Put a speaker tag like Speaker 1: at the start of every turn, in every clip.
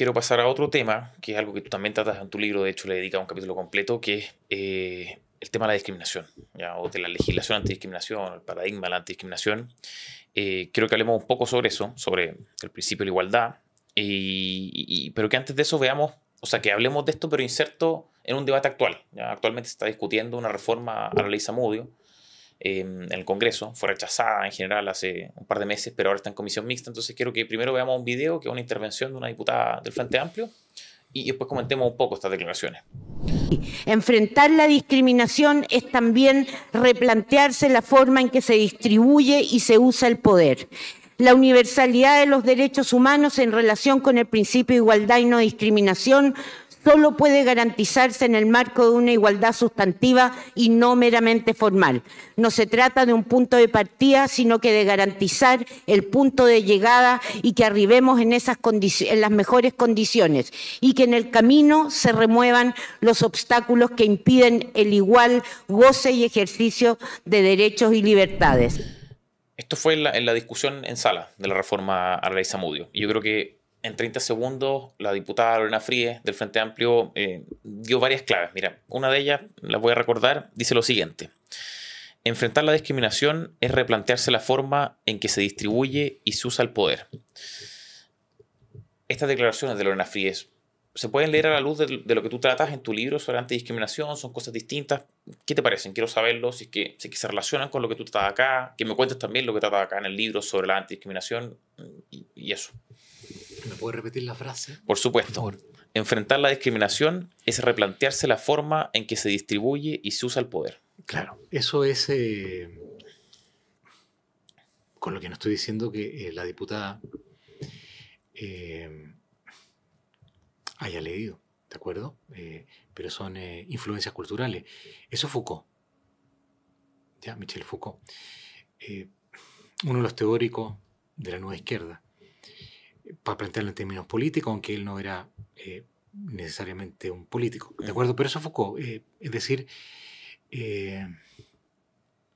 Speaker 1: quiero pasar a otro tema, que es algo que tú también tratas en tu libro, de hecho le dedicas un capítulo completo, que es el tema de la discriminación, ¿ya? O de la legislación antidiscriminación, el paradigma de la antidiscriminación. Quiero que hablemos un poco sobre eso, sobre el principio de la igualdad, pero que antes de eso veamos, o sea, que hablemos de esto, pero inserto en un debate actual. ¿Ya? Actualmente se está discutiendo una reforma a la ley Zamudio en el Congreso, fue rechazada en general hace un par de meses, pero ahora está en comisión mixta, entonces quiero que primero veamos un video, que es una intervención de una diputada del Frente Amplio, y después comentemos un poco estas declaraciones.
Speaker 2: Enfrentar la discriminación es también replantearse la forma en que se distribuye y se usa el poder. La universalidad de los derechos humanos en relación con el principio de igualdad y no discriminación solo puede garantizarse en el marco de una igualdad sustantiva y no meramente formal. No se trata de un punto de partida, sino que de garantizar el punto de llegada y que arribemos en las mejores condiciones y que en el camino se remuevan los obstáculos que impiden el igual goce y ejercicio de derechos y libertades.
Speaker 1: Esto fue en la discusión en sala de la reforma a la ley Zamudio. Y yo creo que en 30 segundos la diputada Lorena Fríes del Frente Amplio dio varias claves. Mira, una de ellas, las voy a recordar, dice lo siguiente. Enfrentar la discriminación es replantearse la forma en que se distribuye y se usa el poder. Estas declaraciones de Lorena Fríes se pueden leer a la luz de lo que tú tratas en tu libro sobre antidiscriminación, son cosas distintas. ¿Qué te parecen? Quiero saberlo, si es que se relacionan con lo que tú tratas acá, que me cuentes también lo que tratas acá en el libro sobre la antidiscriminación y eso.
Speaker 3: ¿Me puedes repetir la frase?
Speaker 1: Por supuesto.
Speaker 3: Por favor.
Speaker 1: Enfrentar la discriminación es replantearse la forma en que se distribuye y se usa el poder.
Speaker 3: Claro, eso es con lo que no estoy diciendo que la diputada haya leído, ¿de acuerdo? Pero son influencias culturales. Eso es Foucault. Ya, Michel Foucault. Uno de los teóricos de la nueva izquierda. Para plantearlo en términos políticos, aunque él no era necesariamente un político, ¿de acuerdo? Pero eso es Foucault. Es decir,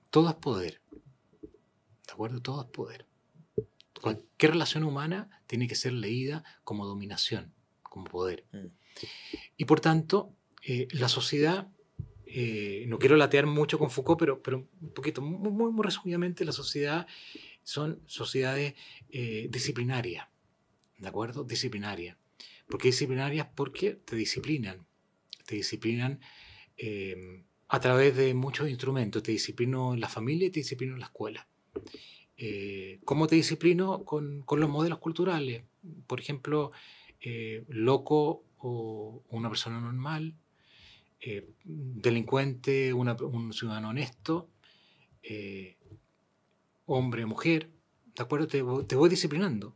Speaker 3: todo es poder, ¿de acuerdo? Todo es poder. Cualquier relación humana tiene que ser leída como dominación, como poder. Y por tanto, la sociedad, no quiero latear mucho con Foucault, pero un poquito, muy resumidamente, la sociedad son sociedades disciplinarias. ¿De acuerdo? Disciplinaria. ¿Por qué disciplinarias? Porque te disciplinan. Te disciplinan a través de muchos instrumentos. Te disciplino en la familia y te disciplino en la escuela. ¿Cómo te disciplino? Con los modelos culturales. Por ejemplo, loco o una persona normal, delincuente, un ciudadano honesto, hombre, mujer. ¿De acuerdo? Te voy disciplinando.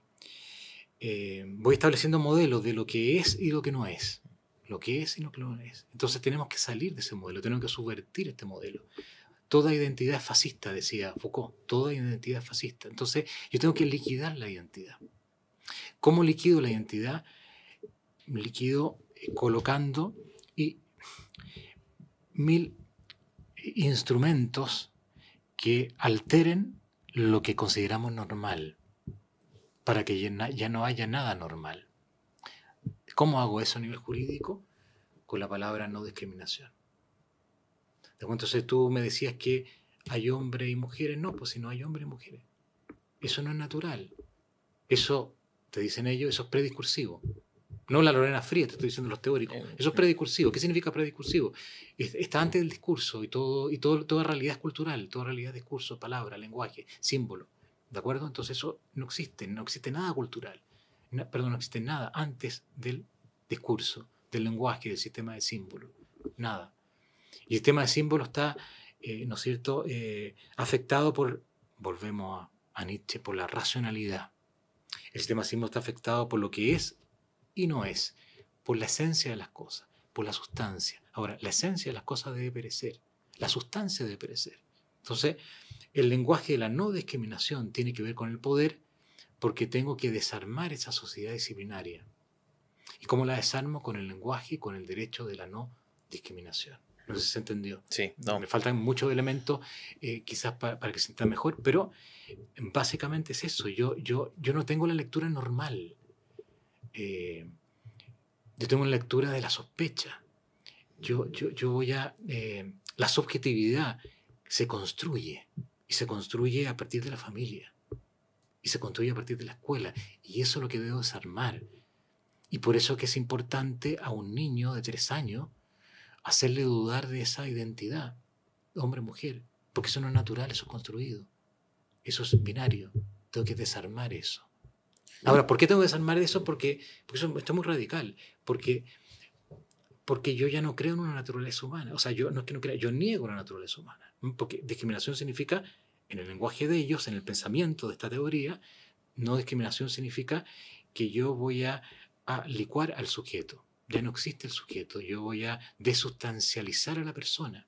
Speaker 3: Voy estableciendo modelos de lo que es y lo que no es. Lo que es y lo que no es. Entonces tenemos que salir de ese modelo, tenemos que subvertir este modelo. Toda identidad es fascista, decía Foucault. Toda identidad es fascista. Entonces yo tengo que liquidar la identidad. ¿Cómo liquido la identidad? Liquido colocando 1000 instrumentos que alteren lo que consideramos normal, para que ya no haya nada normal. ¿Cómo hago eso a nivel jurídico? Con la palabra no discriminación. Entonces tú me decías que hay hombres y mujeres. No, pues si no hay hombres y mujeres. Eso no es natural. Eso, te dicen ellos, eso es prediscursivo. No la Lorena Fríes, te estoy diciendo los teóricos. Eso es prediscursivo. ¿Qué significa prediscursivo? Está antes del discurso y toda realidad es cultural, toda realidad es discurso, palabra, lenguaje, símbolo. ¿De acuerdo? Entonces eso no existe nada cultural. No existe nada antes del discurso, del lenguaje, del sistema de símbolos. Nada. Y el sistema de símbolos está, ¿no es cierto?, afectado volvemos a Nietzsche, por la racionalidad. El sistema de símbolos está afectado por lo que es y no es, por la esencia de las cosas, por la sustancia. Ahora, la esencia de las cosas debe perecer, la sustancia debe perecer. Entonces, el lenguaje de la no discriminación tiene que ver con el poder, porque tengo que desarmar esa sociedad disciplinaria. ¿Y cómo la desarmo? Con el lenguaje y con el derecho de la no discriminación. No sé si se entendió.
Speaker 1: Sí, no.
Speaker 3: Me faltan muchos elementos quizás para que se entienda mejor, pero básicamente es eso. Yo no tengo la lectura normal. Yo tengo una lectura de la sospecha. Yo voy a... la subjetividad se construye, y se construye a partir de la familia, y se construye a partir de la escuela, y eso es lo que debo desarmar. Y por eso que es importante a un niño de 3 años hacerle dudar de esa identidad, hombre-mujer, porque eso no es natural, eso es construido, eso es binario, tengo que desarmar eso. Ahora, ¿por qué tengo que desarmar eso? Porque esto es muy radical, porque yo ya no creo en una naturaleza humana. O sea, yo no es que no crea, yo niego la naturaleza humana. Porque discriminación significa, en el lenguaje de ellos, en el pensamiento de esta teoría, no discriminación significa que yo voy a licuar al sujeto. Ya no existe el sujeto, yo voy a desustancializar a la persona.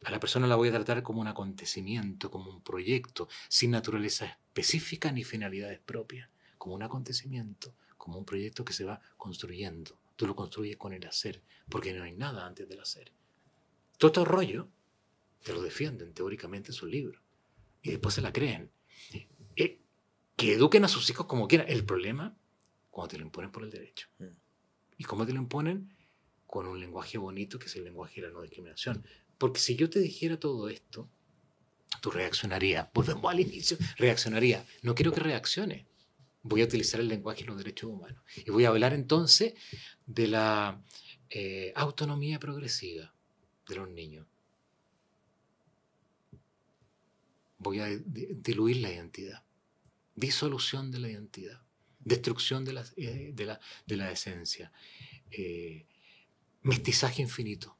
Speaker 3: A la persona la voy a tratar como un acontecimiento, como un proyecto, sin naturaleza específica ni finalidades propias, como un acontecimiento, como un proyecto que se va construyendo. Tú lo construyes con el hacer, porque no hay nada antes del hacer. Todo este rollo te lo defienden teóricamente en sus libros y después se la creen. Que eduquen a sus hijos como quieran. El problema, cuando te lo imponen por el derecho. ¿Y cómo te lo imponen? Con un lenguaje bonito, que es el lenguaje de la no discriminación. Porque si yo te dijera todo esto, tú reaccionarías. Volvemos al inicio. Reaccionaría. No quiero que reaccione. Voy a utilizar el lenguaje de los derechos humanos. Y voy a hablar entonces de la autonomía progresiva de los niños. Voy a diluir la identidad. Disolución de la identidad. Destrucción de la esencia. Mestizaje infinito.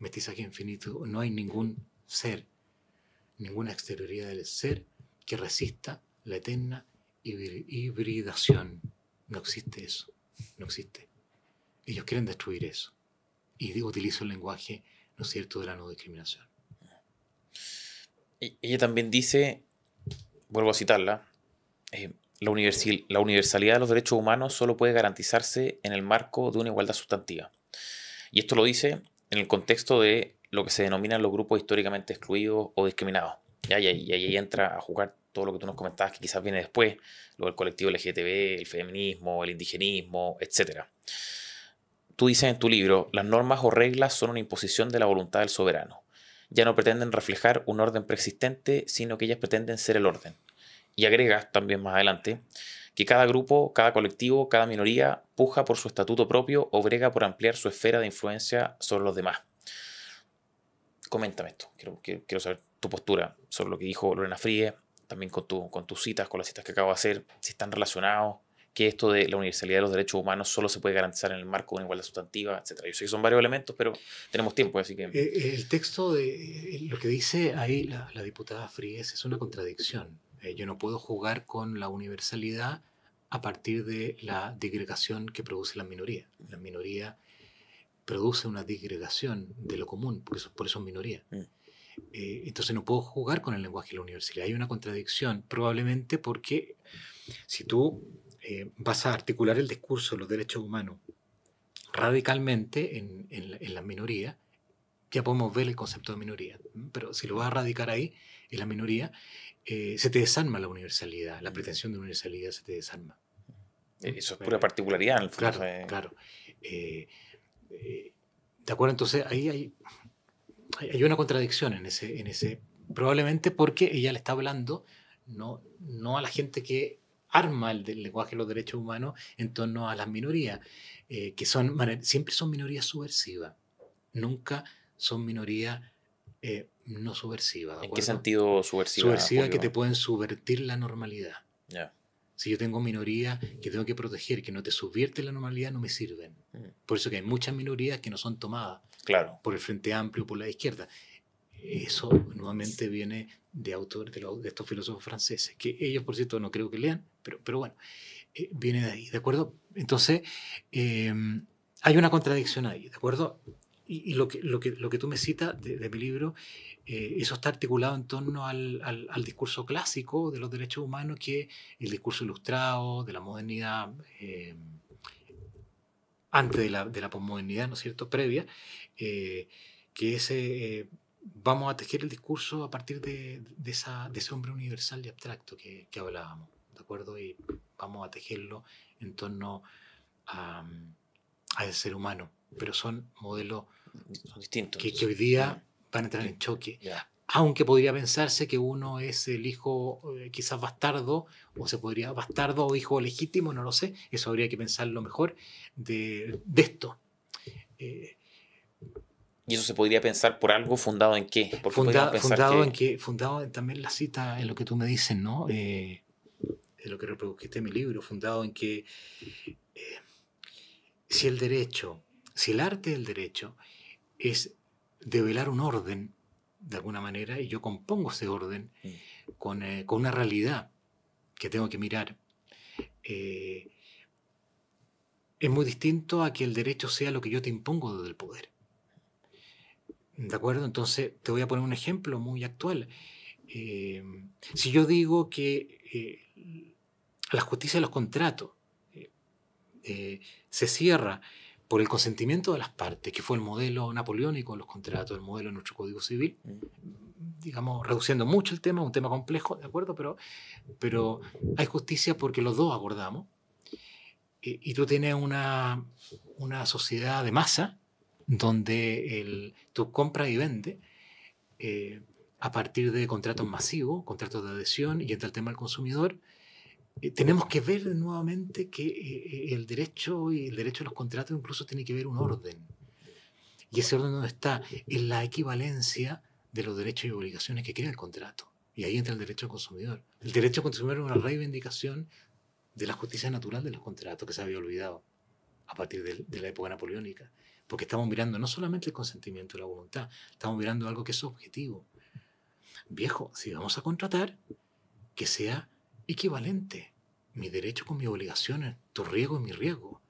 Speaker 3: Mestizaje infinito. No hay ningún ser, ninguna exterioridad del ser que resista la eterna hibridación. No existe eso. No existe. Ellos quieren destruir eso. Y utilizo el lenguaje, ¿no es cierto?, de la no discriminación.
Speaker 1: Y ella también dice, vuelvo a citarla, la universalidad de los derechos humanos solo puede garantizarse en el marco de una igualdad sustantiva. Y esto lo dice en el contexto de lo que se denominan los grupos históricamente excluidos o discriminados. Y ahí entra a jugar todo lo que tú nos comentabas, que quizás viene después, lo del colectivo LGTB, el feminismo, el indigenismo, etc. Tú dices en tu libro, las normas o reglas son una imposición de la voluntad del soberano. Ya no pretenden reflejar un orden preexistente, sino que ellas pretenden ser el orden. Y agregas también más adelante que cada grupo, cada colectivo, cada minoría puja por su estatuto propio o brega por ampliar su esfera de influencia sobre los demás. Coméntame esto, quiero saber tu postura sobre lo que dijo Lorena Fríes, también con tus citas, con las citas que acabo de hacer, si están relacionados, que esto de la universalidad de los derechos humanos solo se puede garantizar en el marco de una igualdad sustantiva, etc. Yo sé que son varios elementos, pero tenemos tiempo, así que...
Speaker 3: El texto de lo que dice ahí la diputada Fríes es una contradicción. Yo no puedo jugar con la universalidad a partir de la disgregación que produce la minoría. La minoría produce una disgregación de lo común, por eso es minoría. Entonces no puedo jugar con el lenguaje de la universalidad. Hay una contradicción, probablemente porque si tú vas a articular el discurso de los derechos humanos radicalmente en la minoría, ya podemos ver el concepto de minoría, pero si lo vas a radicar ahí, en la minoría, se te desarma la universalidad, la pretensión de universalidad se te desarma.
Speaker 1: Eso es pura particularidad en el fondo.
Speaker 3: Claro. ¿De acuerdo? Entonces ahí hay una contradicción en ese, probablemente porque ella le está hablando no a la gente que arma el lenguaje de los derechos humanos en torno a las minorías, que siempre son minorías subversivas, nunca son minorías no subversivas.
Speaker 1: ¿En qué sentido subversiva?
Speaker 3: Subversiva, que te pueden subvertir la normalidad.
Speaker 1: Yeah.
Speaker 3: Si yo tengo minorías que tengo que proteger, que no te subvierten la normalidad, no me sirven. Por eso que hay muchas minorías que no son tomadas por el Frente Amplio, por la izquierda. Eso nuevamente viene de autores de estos filósofos franceses, que ellos, por cierto, no creo que lean, pero bueno, viene de ahí, ¿de acuerdo? Entonces, hay una contradicción ahí, ¿de acuerdo? Y lo que tú me citas de mi libro, eso está articulado en torno al discurso clásico de los derechos humanos, que es el discurso ilustrado de la modernidad, antes de la posmodernidad, ¿no es cierto?, previa, que es... vamos a tejer el discurso a partir de ese hombre universal y abstracto que hablábamos, ¿de acuerdo? Y vamos a tejerlo en torno al ser humano, pero son modelos
Speaker 1: Son distintos.
Speaker 3: que hoy día van a entrar en choque.
Speaker 1: Ya.
Speaker 3: Aunque podría pensarse que uno es el hijo quizás bastardo, o se podría bastardo o hijo legítimo, no lo sé, eso habría que pensarlo mejor de esto.
Speaker 1: ¿Y eso se podría pensar por algo fundado en qué? Porque podríamos pensar
Speaker 3: Fundado en también la cita en lo que tú me dices, ¿no? En lo que reprodujiste en mi libro, fundado en que si el arte del derecho es develar un orden, de alguna manera, y yo compongo ese orden con una realidad que tengo que mirar, es muy distinto a que el derecho sea lo que yo te impongo desde el poder. ¿De acuerdo? Entonces, te voy a poner un ejemplo muy actual. Si yo digo que la justicia de los contratos se cierra por el consentimiento de las partes, que fue el modelo napoleónico de los contratos, el modelo de nuestro Código Civil, digamos, reduciendo mucho el tema, un tema complejo, ¿de acuerdo? Pero hay justicia porque los dos acordamos, y tú tienes una sociedad de masa donde tú compras y vendes a partir de contratos masivos, contratos de adhesión, y entra el tema del consumidor. Tenemos que ver nuevamente que el derecho y el derecho a los contratos incluso tiene que ver un orden. Y ese orden, ¿dónde está? En la equivalencia de los derechos y obligaciones que crea el contrato. Y ahí entra el derecho al consumidor. El derecho al consumidor es una reivindicación de la justicia natural de los contratos que se había olvidado a partir de la época napoleónica. Porque estamos mirando no solamente el consentimiento y la voluntad, estamos mirando algo que es objetivo. Viejo, si vamos a contratar, que sea equivalente mi derecho con mis obligaciones, tu riesgo y mi riesgo.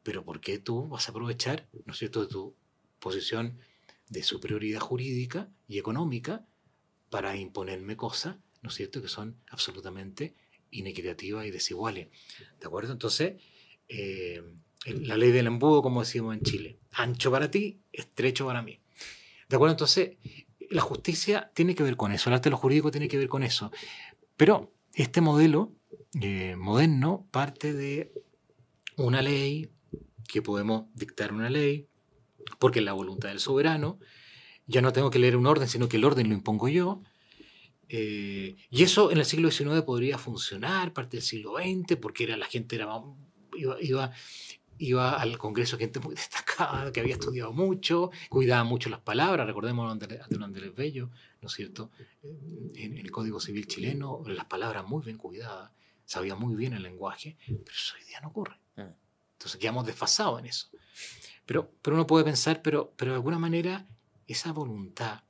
Speaker 3: Pero ¿por qué tú vas a aprovechar, ¿no es cierto?, de tu posición de superioridad jurídica y económica para imponerme cosas, ¿no es cierto?, que son absolutamente inequitativas y desiguales. ¿De acuerdo? Entonces, la ley del embudo, como decimos en Chile, ancho para ti, estrecho para mí. ¿De acuerdo? Entonces, la justicia tiene que ver con eso, el arte de lo jurídico tiene que ver con eso. Pero este modelo moderno parte de una ley, que podemos dictar una ley, porque es la voluntad del soberano. Ya no tengo que leer un orden, sino que el orden lo impongo yo. Y eso en el siglo XIX podría funcionar, parte del siglo XX, porque la gente iba al Congreso gente muy destacada, que había estudiado mucho, cuidaba mucho las palabras. Recordemos a don Andrés Bello, ¿no es cierto? En el Código Civil chileno, las palabras muy bien cuidadas, sabía muy bien el lenguaje, pero eso hoy día no ocurre. Entonces quedamos desfasados en eso. Pero uno puede pensar, pero de alguna manera esa voluntad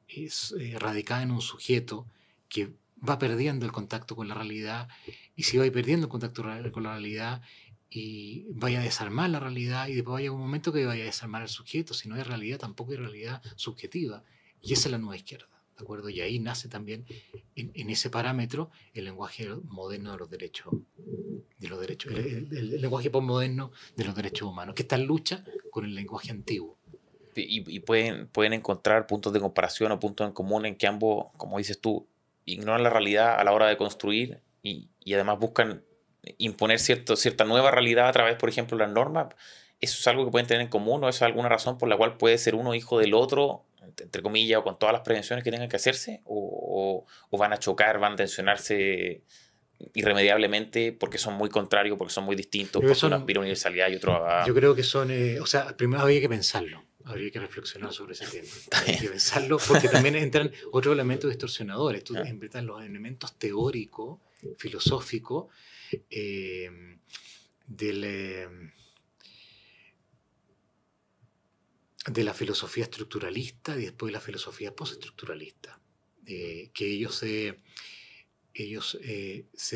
Speaker 3: es radicada en un sujeto que va perdiendo el contacto con la realidad, y si va perdiendo el contacto con la realidad y vaya a desarmar la realidad, y después vaya un momento que vaya a desarmar al sujeto, si no hay realidad, tampoco hay realidad subjetiva, y esa es la nueva izquierda, ¿de acuerdo? Y ahí nace también en ese parámetro el lenguaje moderno de los derechos, el lenguaje postmoderno de los derechos humanos, que está en lucha con el lenguaje antiguo.
Speaker 1: Y pueden encontrar puntos de comparación o puntos en común en que ambos, como dices tú, ignoran la realidad a la hora de construir, y además buscan imponer cierta nueva realidad a través, por ejemplo, de las normas. ¿Eso es algo que pueden tener en común, o es alguna razón por la cual puede ser uno hijo del otro, entre comillas, o con todas las prevenciones que tengan que hacerse? ¿O van a chocar, van a tensionarse irremediablemente porque son muy contrarios, porque son muy distintos, porque uno aspira a universalidad y otro a...
Speaker 3: Yo creo que son... primero habría que pensarlo. Habría que reflexionar sobre ese tema. Habría que pensarlo, porque también entran otros elementos distorsionadores. Tú entran los elementos teóricos, filosóficos, de la filosofía estructuralista y después de la filosofía postestructuralista, que ellos se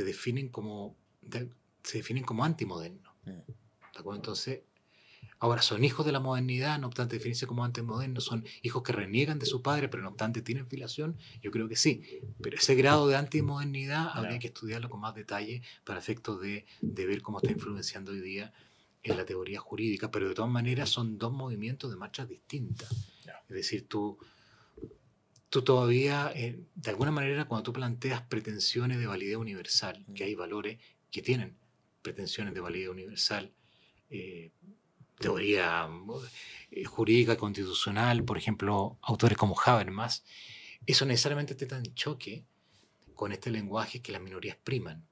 Speaker 3: definen como antimodernos. ¿De acuerdo? Entonces, ahora son hijos de la modernidad, no obstante definirse como antimodernos, son hijos que reniegan de su padre, pero no obstante tienen filiación. Yo creo que sí, pero ese grado de antimodernidad habría que estudiarlo con más detalle para efectos de ver cómo está influenciando hoy día en la teoría jurídica, pero de todas maneras son dos movimientos de marchas distintas. Es decir, tú todavía, de alguna manera, cuando tú planteas pretensiones de validez universal, que hay valores que tienen pretensiones de validez universal, teoría jurídica, constitucional, por ejemplo, autores como Habermas, eso necesariamente está en choque con este lenguaje que las minorías priman.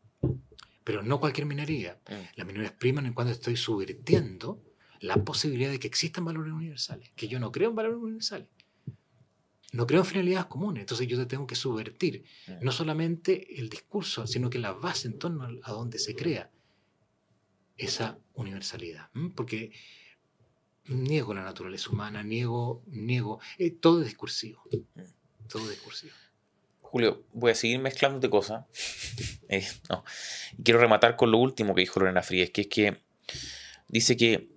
Speaker 3: Pero no cualquier minoría. Las minorías priman en cuanto estoy subvirtiendo la posibilidad de que existan valores universales, que yo no creo en valores universales. No creo en finalidades comunes, entonces yo te tengo que subvertir no solamente el discurso, sino que la base en torno a donde se crea esa universalidad. Porque niego la naturaleza humana, niego todo es discursivo. Todo es discursivo.
Speaker 1: Julio, voy a seguir mezclándote cosas. No. Y quiero rematar con lo último que dijo Lorena Fríes, que es que dice que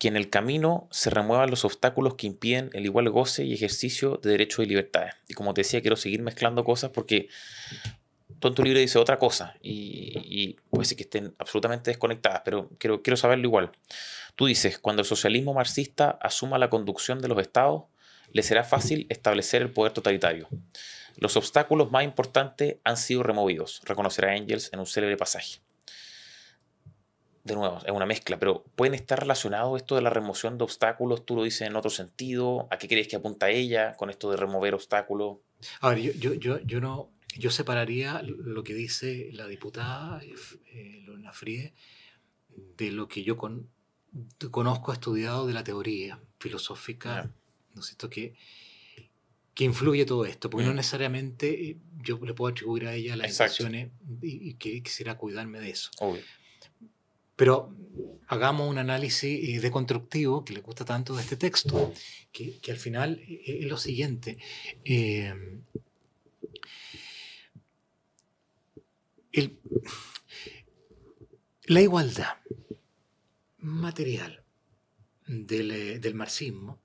Speaker 1: en el camino se remuevan los obstáculos que impiden el igual goce y ejercicio de derechos y libertades. Y como te decía, quiero seguir mezclando cosas porque tú en tu libro dice otra cosa y puede ser que estén absolutamente desconectadas, pero quiero saberlo igual. Tú dices, cuando el socialismo marxista asuma la conducción de los estados, le será fácil establecer el poder totalitario. Los obstáculos más importantes han sido removidos, reconocerá Engels en un célebre pasaje. De nuevo, es una mezcla, pero ¿pueden estar relacionados esto de la remoción de obstáculos? ¿Tú lo dices en otro sentido? ¿A qué crees que apunta ella con esto de remover obstáculos?
Speaker 3: A ver, yo separaría lo que dice la diputada Lorena Fríes de lo que yo conozco, estudiado de la teoría filosófica, ¿no es cierto?, que influye todo esto, porque no necesariamente yo le puedo atribuir a ella las intenciones y que quisiera cuidarme de eso.
Speaker 1: Obvio.
Speaker 3: Pero hagamos un análisis deconstructivo que le gusta tanto de este texto, que al final es lo siguiente. La igualdad material del marxismo,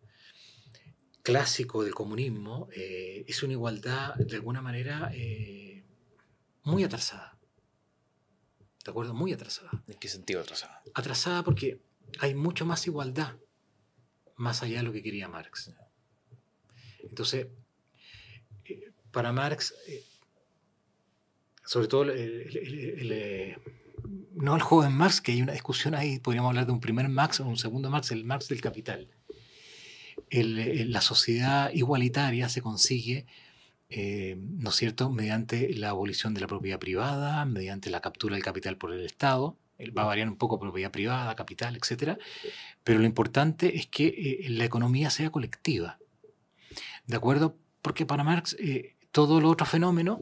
Speaker 3: clásico del comunismo, es una igualdad de alguna manera muy atrasada. ¿De acuerdo? Muy atrasada.
Speaker 1: ¿En qué sentido atrasada?
Speaker 3: Atrasada porque hay mucho más igualdad más allá de lo que quería Marx. Entonces, para Marx, sobre todo no el joven Marx, que hay una discusión ahí, podríamos hablar de un primer Marx o un segundo Marx, el Marx del capital. La sociedad igualitaria se consigue, ¿no es cierto?, mediante la abolición de la propiedad privada, mediante la captura del capital por el Estado. Va a variar un poco propiedad privada, capital, etc. Pero lo importante es que la economía sea colectiva. ¿De acuerdo? Porque para Marx todos los otros fenómenos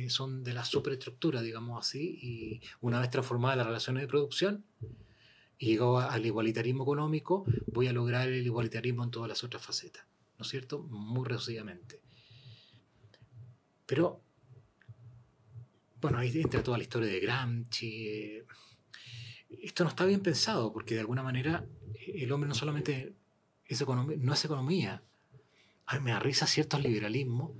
Speaker 3: son de la superestructura, digamos así, y una vez transformadas las relaciones de producción y llegado al igualitarismo económico, voy a lograr el igualitarismo en todas las otras facetas, ¿no es cierto? Muy reducidamente. Pero, bueno, ahí entra toda la historia de Gramsci. Esto no está bien pensado, porque de alguna manera el hombre no solamente es economía, no es economía. A mí me da risa ciertos liberalismos,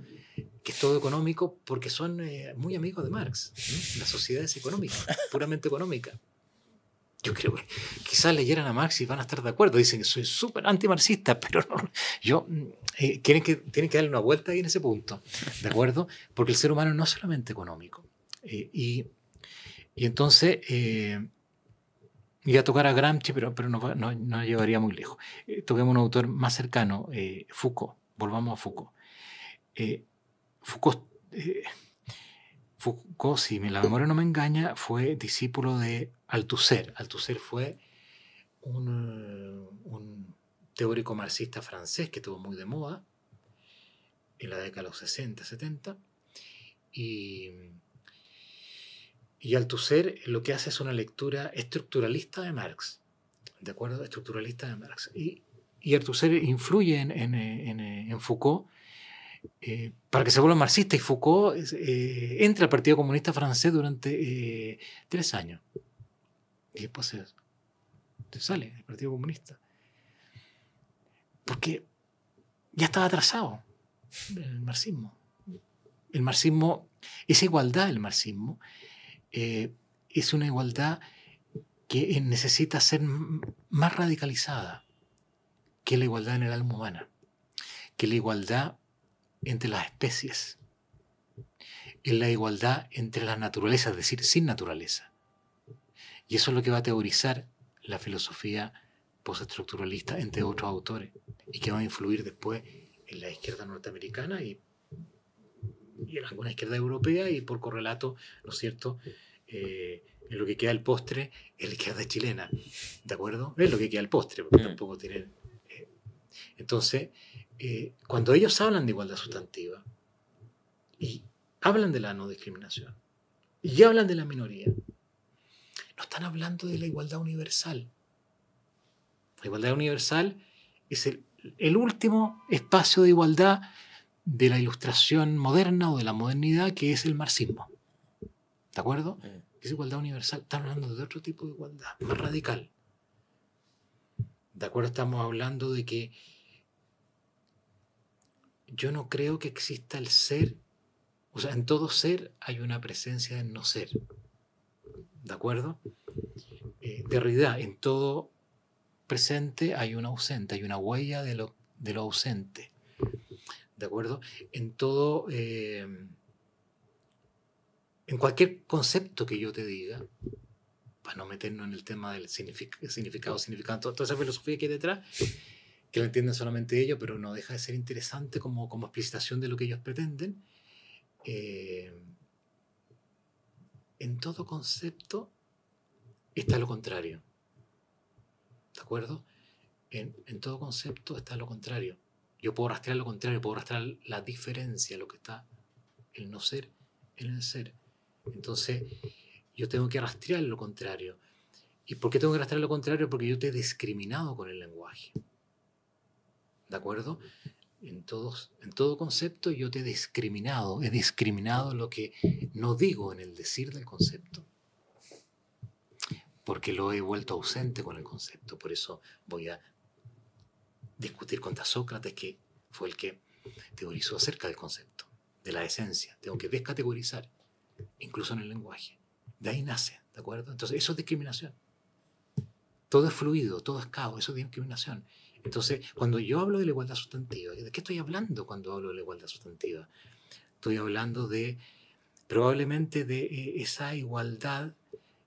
Speaker 3: que es todo económico, porque son muy amigos de Marx, ¿no? La sociedad es económica, puramente económica. Yo creo que quizás leyeran a Marx y van a estar de acuerdo. Dicen que soy súper antimarxista, pero no, tienen que darle una vuelta ahí en ese punto, ¿de acuerdo? Porque el ser humano no es solamente económico. Y entonces, iba a tocar a Gramsci, pero no llevaría muy lejos. Toquemos un autor más cercano, Foucault. Volvamos a Foucault. Foucault, si la memoria no me engaña, fue discípulo de Althusser. Althusser fue un teórico marxista francés que estuvo muy de moda en la década de los 60, 70. Y Althusser lo que hace es una lectura estructuralista de Marx. ¿De acuerdo? Estructuralista de Marx. Y Althusser influye en Foucault para que se vuelva marxista, y Foucault entra al Partido Comunista Francés durante 3 años. Y después se sale del Partido Comunista. Porque ya estaba atrasado el marxismo. El marxismo, esa igualdad del marxismo, es una igualdad que necesita ser más radicalizada que la igualdad en el alma humana, que la igualdad entre las especies, en la igualdad entre las naturalezas, es decir, sin naturaleza. Y eso es lo que va a teorizar la filosofía postestructuralista, entre otros autores, y que va a influir después en la izquierda norteamericana y en alguna izquierda europea, y por correlato, ¿no es cierto?, en lo que queda el postre, en la izquierda chilena, ¿de acuerdo? Es lo que queda el postre, porque tampoco tienen... Entonces, cuando ellos hablan de igualdad sustantiva, y hablan de la no discriminación, y hablan de la minoría, no están hablando de la igualdad universal. La igualdad universal es el último espacio de igualdad de la ilustración moderna o de la modernidad, que es el marxismo. ¿De acuerdo? Es igualdad universal. Están hablando de otro tipo de igualdad, más radical. ¿De acuerdo? Estamos hablando de que yo no creo que exista el ser, o sea, en todo ser hay una presencia del no ser. ¿De acuerdo? Derrida, en todo presente hay un ausente, hay una huella de lo ausente. ¿De acuerdo? En todo, en cualquier concepto que yo te diga, para no meternos en el tema del significado, toda esa filosofía que hay detrás, que lo entienden solamente ellos, pero no deja de ser interesante como explicitación de lo que ellos pretenden. En todo concepto está lo contrario. ¿De acuerdo? En todo concepto está lo contrario. Yo puedo rastrear lo contrario, puedo rastrear la diferencia, lo que está el no ser en el ser. Entonces, yo tengo que rastrear lo contrario. ¿Y por qué tengo que rastrear lo contrario? Porque yo te he discriminado con el lenguaje. ¿De acuerdo? En todo concepto yo te he discriminado lo que no digo en el decir del concepto, porque lo he vuelto ausente con el concepto. Por eso voy a discutir contra Sócrates, que fue el que teorizó acerca del concepto, de la esencia. Tengo que descategorizar, incluso en el lenguaje. De ahí nace, ¿de acuerdo? Entonces eso es discriminación. Todo es fluido, todo es caos, eso es discriminación. Entonces, cuando yo hablo de la igualdad sustantiva, ¿de qué estoy hablando cuando hablo de la igualdad sustantiva? Estoy hablando probablemente de esa igualdad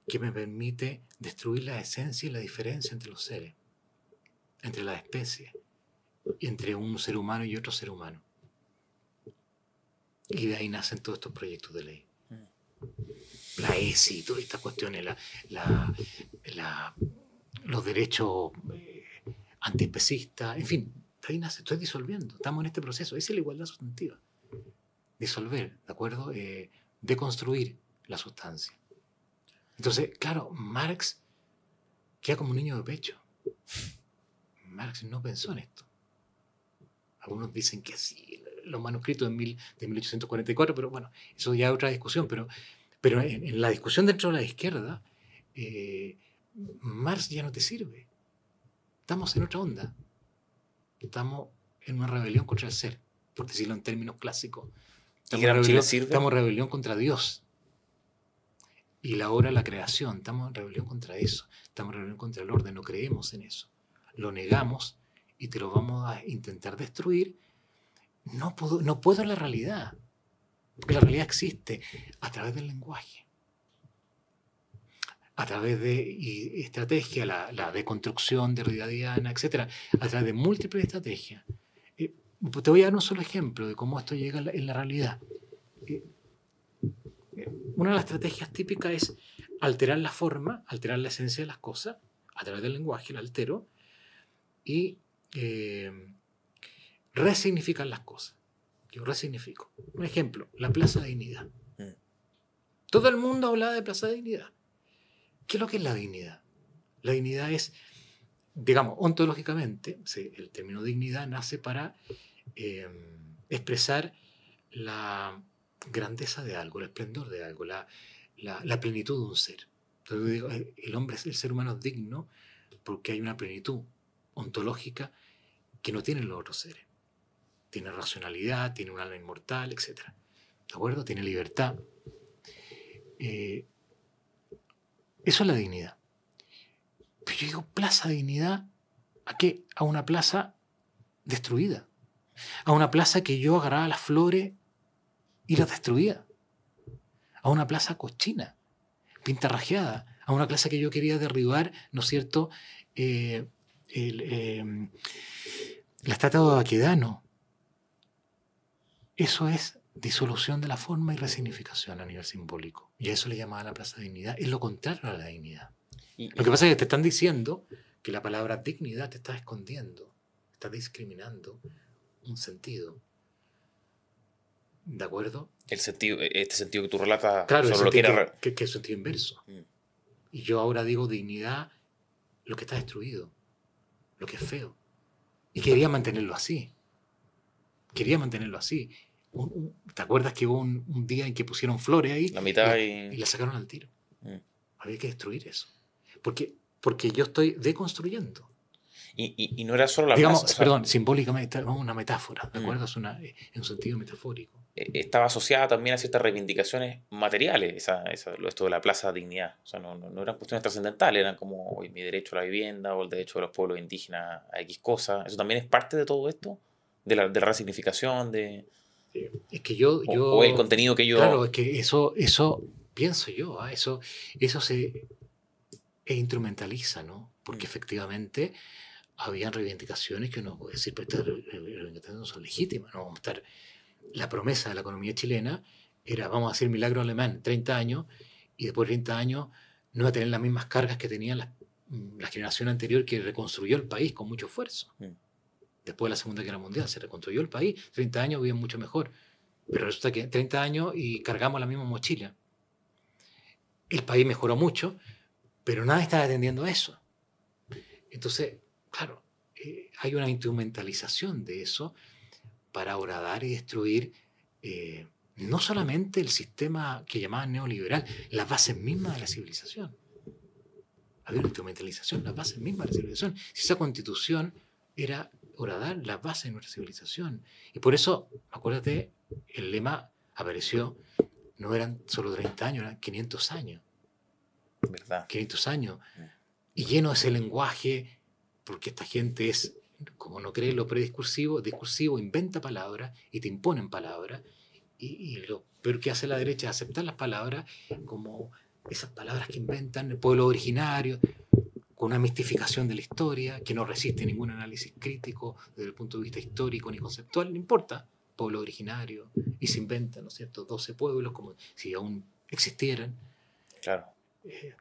Speaker 3: que me permite destruir la esencia y la diferencia entre los seres, entre las especies, entre un ser humano y otro ser humano. Y de ahí nacen todos estos proyectos de ley. La ESI, todas estas cuestiones, los derechos antiespecistas, en fin, de ahí nace, estoy disolviendo, estamos en este proceso. Esa es la igualdad sustantiva. Disolver, ¿de acuerdo? Deconstruir la sustancia. Entonces, claro, Marx queda como un niño de pecho. Marx no pensó en esto. Algunos dicen que sí, los manuscritos de 1844, pero bueno, eso ya es otra discusión. Pero en la discusión dentro de la izquierda, Marx ya no te sirve. Estamos en otra onda. Estamos en una rebelión contra el ser, por decirlo en términos clásicos. Estamos en rebelión contra Dios. Y la obra de la creación, estamos en rebelión contra eso. Estamos en rebelión contra el orden, no creemos en eso. Lo negamos y te lo vamos a intentar destruir. No puedo en la realidad. Porque la realidad existe a través del lenguaje. A través de estrategia, la deconstrucción derridadiana, etc. A través de múltiples estrategias. Te voy a dar un solo ejemplo de cómo esto llega en la realidad. Una de las estrategias típicas es alterar la forma, alterar la esencia de las cosas, a través del lenguaje, la altero, y resignificar las cosas. Yo resignifico. Un ejemplo, la Plaza Dignidad. Todo el mundo habla de Plaza Dignidad. ¿Qué es lo que es la dignidad? La dignidad es, digamos, ontológicamente, el término dignidad nace para expresar la grandeza de algo, el esplendor de algo, la plenitud de un ser. Entonces digo, el ser humano es digno porque hay una plenitud ontológica que no tienen los otros seres. Tiene racionalidad, tiene un alma inmortal, etc. ¿De acuerdo? Tiene libertad. Eso es la dignidad. Pero yo digo, Plaza Dignidad, ¿a qué? A una plaza destruida. A una plaza que yo agarraba las flores y las destruía. A una plaza cochina, pintarrajeada, a una clase que yo quería derribar, ¿no es cierto?, la estatua de Baquedano. Eso es disolución de la forma y resignificación a nivel simbólico. Y a eso le llamaba la Plaza Dignidad. Es lo contrario a la dignidad. Lo que pasa es que te están diciendo que la palabra dignidad te está escondiendo, está discriminando un sentido. ¿De acuerdo?
Speaker 1: Este sentido que tú relatas,
Speaker 3: claro,
Speaker 1: sobre lo que era...
Speaker 3: que es el sentido inverso. Y yo ahora digo dignidad, lo que está destruido, lo que es feo. Y quería mantenerlo así. Quería mantenerlo así. ¿Te acuerdas que hubo un día en que pusieron flores ahí?
Speaker 1: La mitad
Speaker 3: y la sacaron al tiro. Había que destruir eso. Porque yo estoy deconstruyendo.
Speaker 1: Y no era solo la
Speaker 3: Digamos,
Speaker 1: plaza,
Speaker 3: perdón, simbólicamente, una metáfora, ¿de acuerdo? Es en un sentido metafórico.
Speaker 1: Estaba asociada también a ciertas reivindicaciones materiales, esto de la Plaza Dignidad. O sea, no eran cuestiones trascendentales, eran como hoy, mi derecho a la vivienda o el derecho de los pueblos indígenas a X cosa. ¿Eso también es parte de todo esto? ¿De la resignificación?
Speaker 3: Es que yo
Speaker 1: o el contenido que yo...
Speaker 3: Claro, es que eso pienso yo, eso se instrumentaliza, ¿no? Porque efectivamente habían reivindicaciones que uno puede decir, pero estas reivindicaciones no son legítimas, no vamos a estar... La promesa de la economía chilena era, vamos a hacer milagro alemán, 30 años, y después de 30 años no va a tener las mismas cargas que tenía la generación anterior que reconstruyó el país con mucho esfuerzo. Después de la Segunda Guerra Mundial se reconstruyó el país, 30 años viven mucho mejor, pero resulta que 30 años y cargamos la misma mochila. El país mejoró mucho, pero nadie está atendiendo a eso. Entonces, claro, hay una instrumentalización de eso para horadar y destruir no solamente el sistema que llamaban neoliberal, las bases mismas de la civilización. Había una instrumentalización, las bases mismas de la civilización. Si esa constitución era horadar las bases de nuestra civilización. Y por eso, acuérdate, el lema apareció, no eran solo 30 años, eran 500 años.
Speaker 1: ¿Verdad?
Speaker 3: 500 años. Y lleno de ese lenguaje, porque esta gente es... como no cree lo prediscursivo, discursivo, inventa palabras y te imponen palabras. Y lo peor que hace la derecha es aceptar las palabras como esas palabras que inventan el pueblo originario, con una mistificación de la historia que no resiste ningún análisis crítico desde el punto de vista histórico ni conceptual, no importa, pueblo originario, y se inventan, ¿no es cierto?, 12 pueblos como si aún existieran.
Speaker 1: Claro.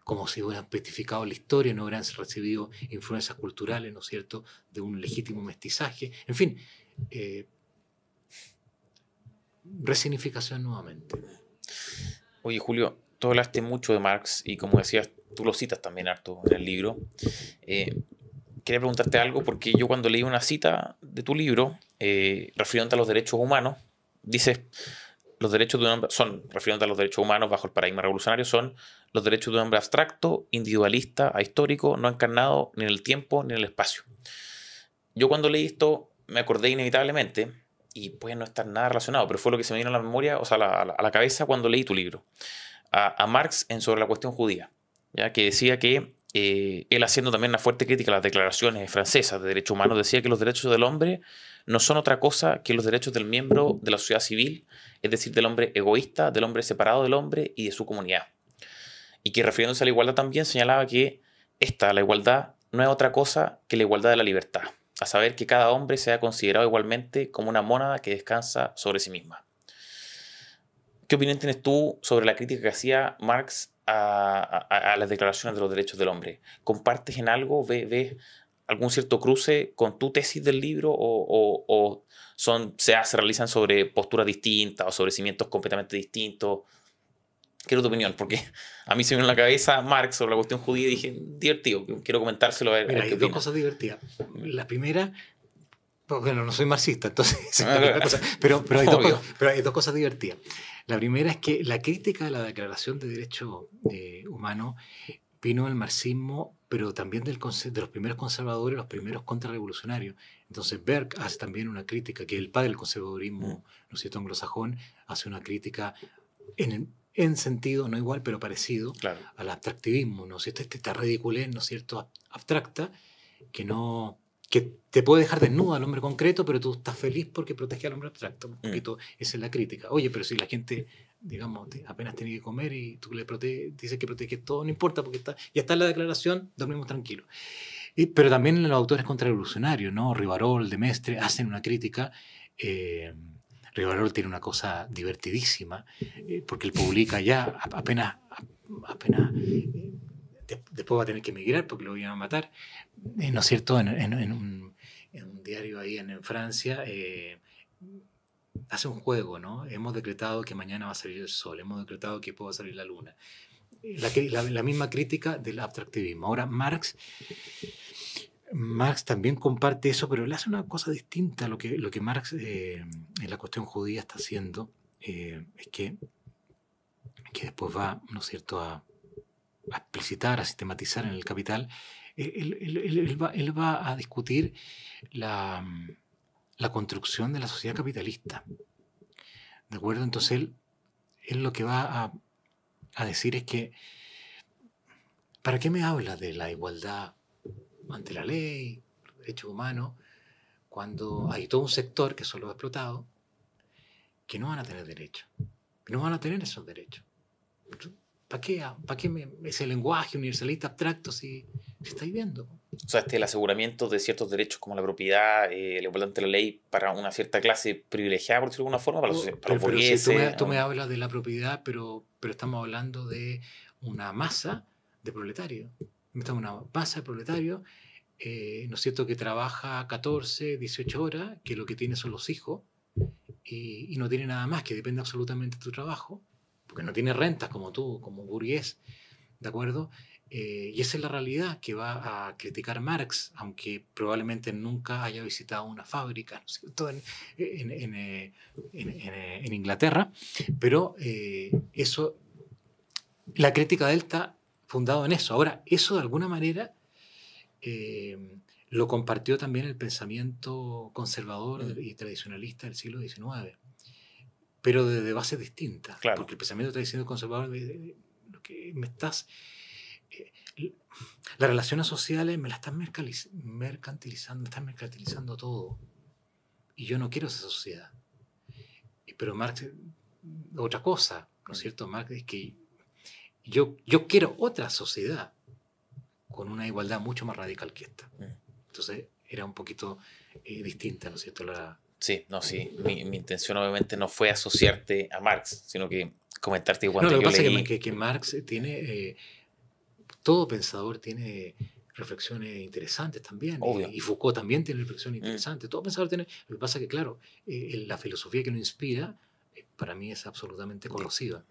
Speaker 3: Como si hubieran petrificado la historia, no hubieran recibido influencias culturales, ¿no es cierto?, de un legítimo mestizaje. En fin, resignificación nuevamente.
Speaker 1: Oye, Julio, tú hablaste mucho de Marx y, como decías, tú lo citas también harto en el libro. Quería preguntarte algo porque yo, cuando leí una cita de tu libro refiriéndote a los derechos humanos, dices: los derechos de un hombre son, refiriéndote a los derechos humanos bajo el paradigma revolucionario, son los derechos de un hombre abstracto, individualista, ahistórico, no encarnado ni en el tiempo ni en el espacio. Yo, cuando leí esto, me acordé inevitablemente, y puede no estar nada relacionado, pero fue lo que se me vino a la memoria, o sea, a la cabeza cuando leí tu libro, a Marx Sobre la cuestión judía, ¿ya? Que decía que él, haciendo también una fuerte crítica a las declaraciones francesas de derechos humanos, decía que los derechos del hombre no son otra cosa que los derechos del miembro de la sociedad civil, es decir, del hombre egoísta, del hombre separado del hombre y de su comunidad. Y que, refiriéndose a la igualdad, también señalaba que la igualdad, no es otra cosa que la igualdad de la libertad, a saber que cada hombre sea considerado igualmente como una mónada que descansa sobre sí misma. ¿Qué opinión tienes tú sobre la crítica que hacía Marx a las declaraciones de los derechos del hombre? ¿Compartes en algo? ¿Ves algún cierto cruce con tu tesis del libro? ¿O se realizan sobre posturas distintas o sobre cimientos completamente distintos? Quiero tu opinión, porque a mí se me vino en la cabeza Marx sobre la cuestión judía y dije, divertido, quiero comentárselo.
Speaker 3: Mira, hay dos cosas divertidas. La primera, bueno, no soy marxista, entonces... pero hay dos cosas divertidas. La primera es que la crítica a la Declaración de Derechos Humanos vino del marxismo, pero también de los primeros conservadores, los primeros contrarrevolucionarios. Entonces Berg hace también una crítica, que es el padre del conservadurismo, ¿no es cierto?, anglosajón, hace una crítica en sentido, no igual, pero parecido, claro, al abstractivismo, ¿no es cierto?, esta ridiculez, ¿no es cierto?, abstracta, que no que te puede dejar desnudo al hombre concreto, pero tú estás feliz porque protege al hombre abstracto. Un poquito, esa es la crítica. Oye, pero si la gente, digamos, apenas tiene que comer y tú le dices que proteges todo, no importa, porque ya está en la declaración, dormimos tranquilos. Pero también los autores contrarrevolucionarios, ¿no? Rivarol, de Mestre, hacen una crítica. Rivarol tiene una cosa divertidísima, porque él publica ya apenas después va a tener que emigrar porque lo iban a matar, ¿no es cierto? En un diario ahí en Francia, hace un juego, ¿no? Hemos decretado que mañana va a salir el sol, hemos decretado que puede salir la luna. La misma crítica del abstractivismo. Ahora, Marx también comparte eso, pero le hace una cosa distinta. Lo que Marx en la cuestión judía está haciendo es que después va, ¿no es cierto?, a explicitar, a sistematizar en el Capital. Él va a discutir la construcción de la sociedad capitalista. ¿De acuerdo? Entonces él lo que va a decir es que ¿para qué me habla de la igualdad ante la ley, los derechos humanos, cuando hay todo un sector que son los explotados que no van a tener derechos, que no van a tener esos derechos? ¿Para qué ese lenguaje universalista abstracto si estáis viendo?
Speaker 1: O sea, el aseguramiento de ciertos derechos como la propiedad, la igualdad ante la ley para una cierta clase privilegiada, por decirlo de alguna forma, para los burgueses.
Speaker 3: Si tú me hablas de la propiedad, pero estamos hablando de una masa de proletarios. Estamos una masa de proletarios, ¿no es cierto?, que trabaja 14, 18 horas, que lo que tiene son los hijos, y no tiene nada más, que depende absolutamente de tu trabajo, porque no tiene rentas como tú, como burgués, ¿de acuerdo? Y esa es la realidad que va a criticar Marx, aunque probablemente nunca haya visitado una fábrica, ¿no es cierto?, en Inglaterra, pero eso, la crítica de él está fundado en eso. Ahora, eso de alguna manera lo compartió también el pensamiento conservador y tradicionalista del siglo XIX, pero desde bases distintas.
Speaker 1: Claro.
Speaker 3: Porque el pensamiento tradicional conservador, lo que me estás... las relaciones sociales me las están mercantilizando, me están mercantilizando todo. Y yo no quiero esa sociedad. Pero Marx, otra cosa, ¿no es cierto? Marx es que yo quiero otra sociedad con una igualdad mucho más radical que esta. Entonces era un poquito distinta, ¿no es cierto?
Speaker 1: Sí. Mi intención obviamente no fue asociarte a Marx, sino que comentarte igual.
Speaker 3: No, lo que pasa es que Marx tiene... todo pensador tiene reflexiones interesantes también. Y Foucault también tiene reflexiones interesantes. Todo pensador tiene... Lo que pasa es que, claro, la filosofía que nos inspira, para mí es absolutamente corrosiva.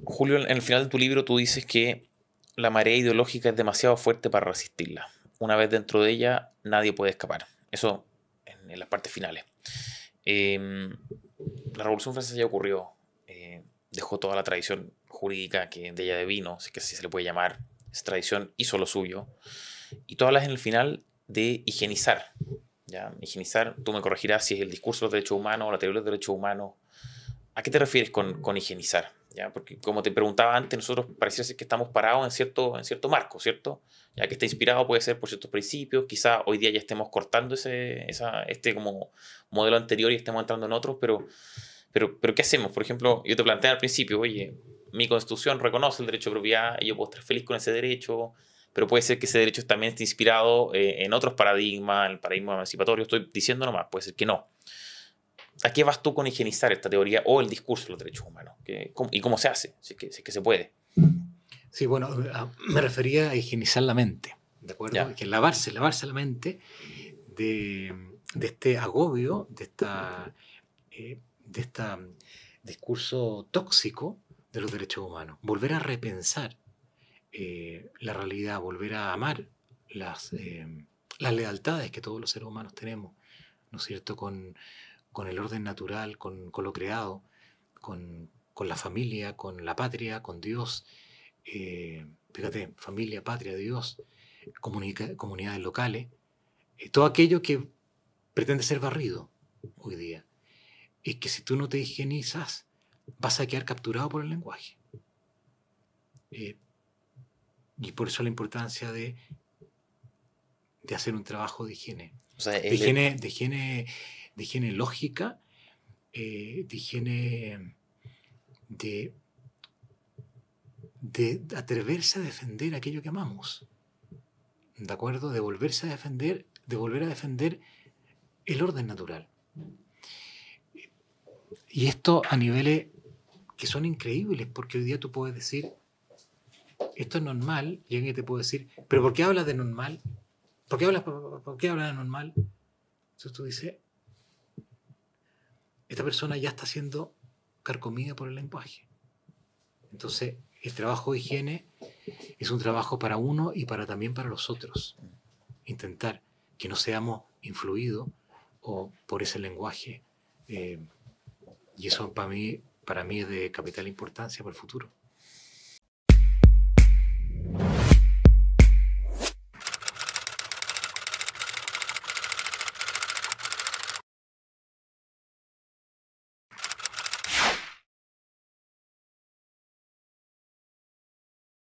Speaker 1: Julio, en el final de tu libro tú dices que la marea ideológica es demasiado fuerte para resistirla. Una vez dentro de ella, nadie puede escapar. Eso en las partes finales. La Revolución Francesa ya ocurrió. Dejó toda la tradición jurídica que de ella devino, si se le puede llamar. Esa tradición hizo lo suyo. Y tú hablas en el final de higienizar. ¿Ya? Higienizar, tú me corregirás si es el discurso de los derechos humanos o la teoría de los derechos humanos. ¿A qué te refieres con higienizar? ¿Ya? Porque como te preguntaba antes, nosotros pareciera ser que estamos parados en cierto marco, ¿cierto? Ya que está inspirado puede ser por ciertos principios, quizá hoy día ya estemos cortando este como modelo anterior y estemos entrando en otros, pero ¿qué hacemos? Por ejemplo, yo te planteé al principio, oye, mi Constitución reconoce el derecho de propiedad y yo puedo estar feliz con ese derecho, pero puede ser que ese derecho también esté inspirado en otros paradigmas, el paradigma emancipatorio, estoy diciendo nomás, puede ser que no. ¿A qué vas tú con higienizar esta teoría o el discurso de los derechos humanos? ¿Y cómo se hace? Si es que se puede.
Speaker 3: Sí, bueno, me refería a higienizar la mente, ¿de acuerdo?
Speaker 1: Ya.
Speaker 3: Que lavarse la mente de este agobio, de este discurso tóxico de los derechos humanos. Volver a repensar la realidad, volver a amar las lealtades que todos los seres humanos tenemos, ¿no es cierto?, con el orden natural, con lo creado, con la familia, con la patria, con Dios. Fíjate, familia, patria, Dios, comunidades locales, todo aquello que pretende ser barrido hoy día. Es que si tú no te higienizas, vas a quedar capturado por el lenguaje. Y por eso la importancia de de hacer un trabajo de higiene.
Speaker 1: O sea,
Speaker 3: De higiene lógica, de higiene de atreverse a defender aquello que amamos. ¿De acuerdo? De volver a defender el orden natural. Y esto a niveles que son increíbles, porque hoy día tú puedes decir, esto es normal, y alguien te puede decir, ¿pero por qué hablas de normal? ¿Por qué hablas de normal? Entonces tú dices, esta persona ya está siendo carcomida por el lenguaje. Entonces, el trabajo de higiene es un trabajo para uno y también para los otros. Intentar que no seamos influidos por ese lenguaje. Y eso para mí es de capital importancia para el futuro.